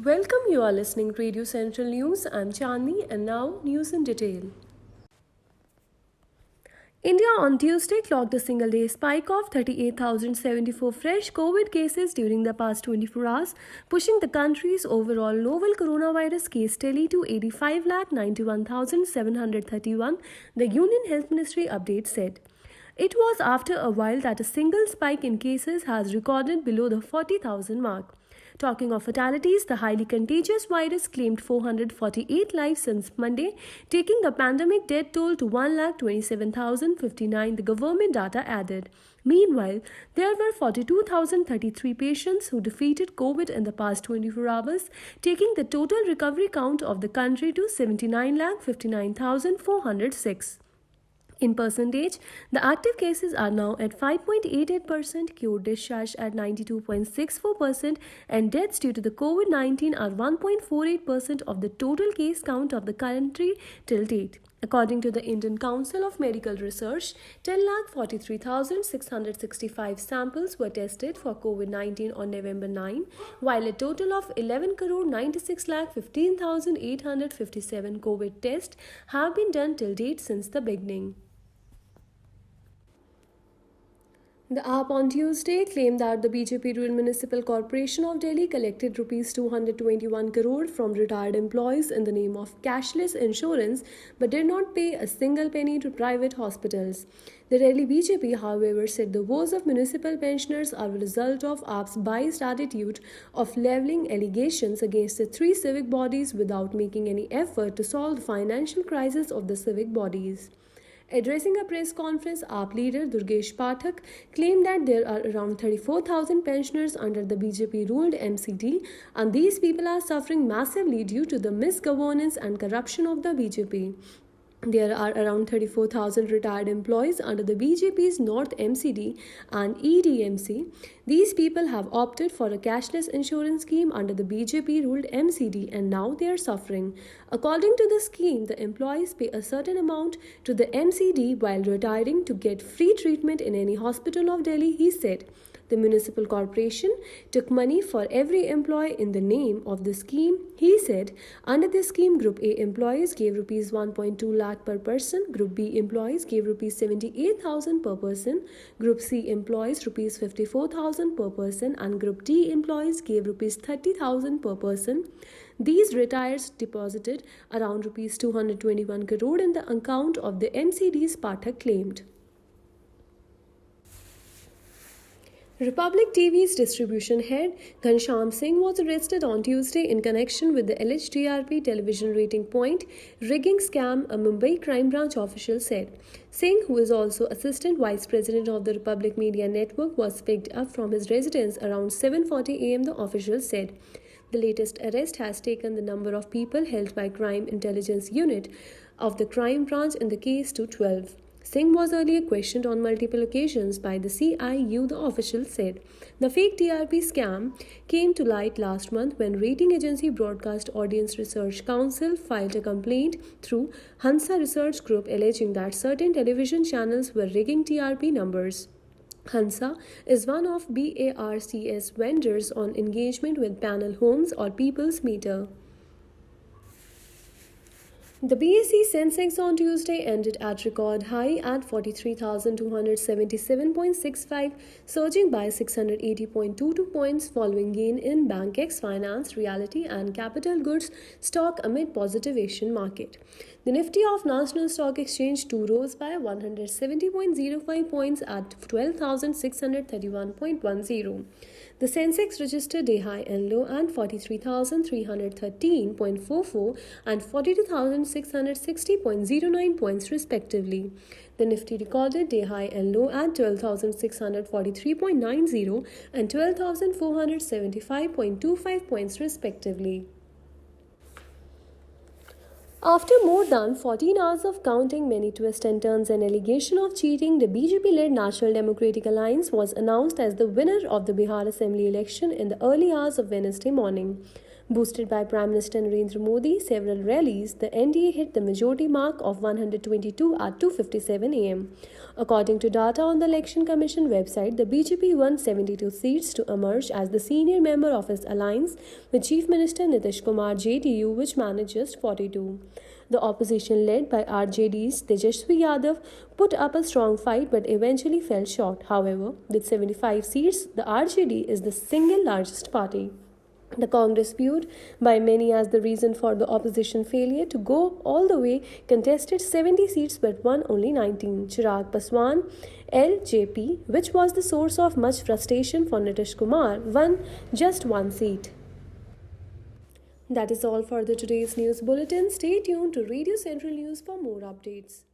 Welcome, you are listening to Radio Central News. I'm Chandni and now news in detail. India on Tuesday clocked a single day spike of 38,074 fresh COVID cases during the past 24 hours, pushing the country's overall novel coronavirus case tally to 85,91,731, the Union Health Ministry update said. It was after a while that a single spike in cases has recorded below the 40,000 mark. Talking of fatalities, the highly contagious virus claimed 448 lives since Monday, taking the pandemic death toll to 1,27,059, the government data added. Meanwhile, there were 42,033 patients who defeated COVID in the past 24 hours, taking the total recovery count of the country to 79,59,406. In percentage, the active cases are now at 5.88%, cured discharged at 92.64%, and deaths due to the COVID-19 are 1.48% of the total case count of the country till date. According to the Indian Council of Medical Research, 10,43,665 samples were tested for COVID-19 on November 9, while a total of 11,96,15,857 COVID tests have been done till date since the beginning. The app on Tuesday claimed that the BJP-ruled Municipal Corporation of Delhi collected Rs 221 crore from retired employees in the name of cashless insurance but did not pay a single penny to private hospitals. The Delhi BJP, however, said the woes of municipal pensioners are a result of app's biased attitude of levelling allegations against the three civic bodies without making any effort to solve the financial crisis of the civic bodies. Addressing a press conference, AAP leader Durgesh Pathak claimed that there are around 34,000 pensioners under the BJP-ruled MCD, and these people are suffering massively due to the misgovernance and corruption of the BJP. There are around 34,000 retired employees under the BJP's North MCD and EDMC. These people have opted for a cashless insurance scheme under the BJP-ruled MCD and now they are suffering. According to the scheme, the employees pay a certain amount to the MCD while retiring to get free treatment in any hospital of Delhi, he said. The municipal corporation took money for every employee in the name of the scheme. He said, under this scheme, Group A employees gave Rs 1.2 lakh per person, Group B employees gave Rs 78,000 per person, Group C employees Rs 54,000 per person, and Group D employees gave Rs 30,000 per person. These retirees deposited around Rs 221 crore in the account of the MCDs, Pathak claimed. Republic TV's distribution head Ghanshyam Singh was arrested on Tuesday in connection with the alleged TRP television rating point rigging scam, a Mumbai Crime Branch official said. Singh, who is also Assistant Vice President of the Republic Media Network, was picked up from his residence around 7:40 am, the official said. The latest arrest has taken the number of people held by Crime Intelligence Unit of the Crime Branch in the case to 12. Singh was earlier questioned on multiple occasions by the CIU, the official said. The fake TRP scam came to light last month when rating agency Broadcast Audience Research Council filed a complaint through Hansa Research Group alleging that certain television channels were rigging TRP numbers. Hansa is one of BARC's vendors on engagement with Panel Homes or People's Meter. The BSE Sensex on Tuesday ended at record high at 43,277.65, surging by 680.22 points following gain in BankX, Finance, Realty and Capital Goods stock amid positive Asian market. The Nifty of National Stock Exchange too rose by 170.05 points at 12,631.10. The Sensex registered day high and low at 43,313.44 and 42,660.09 points respectively. The Nifty recorded day high and low at 12,643.90 and 12,475.25 points respectively. After more than 14 hours of counting, many twists and turns and allegation of cheating, the BJP-led National Democratic Alliance was announced as the winner of the Bihar Assembly election in the early hours of Wednesday morning. Boosted by Prime Minister Narendra Modi, several rallies, the NDA hit the majority mark of 122 at 2:57 am. According to data on the Election Commission website, the BJP won 72 seats to emerge as the senior member of its alliance with Chief Minister Nitish Kumar JDU, which managed just 42. The opposition, led by RJD's Tejaswi Yadav, put up a strong fight but eventually fell short. However, with 75 seats, the RJD is the single largest party. The Congress, viewed by many as the reason for the opposition failure to go all the way, contested 70 seats but won only 19. Chirag Paswan, LJP, which was the source of much frustration for Nitish Kumar, won just one seat. That is all for the today's news bulletin. Stay tuned to Radio Central News for more updates.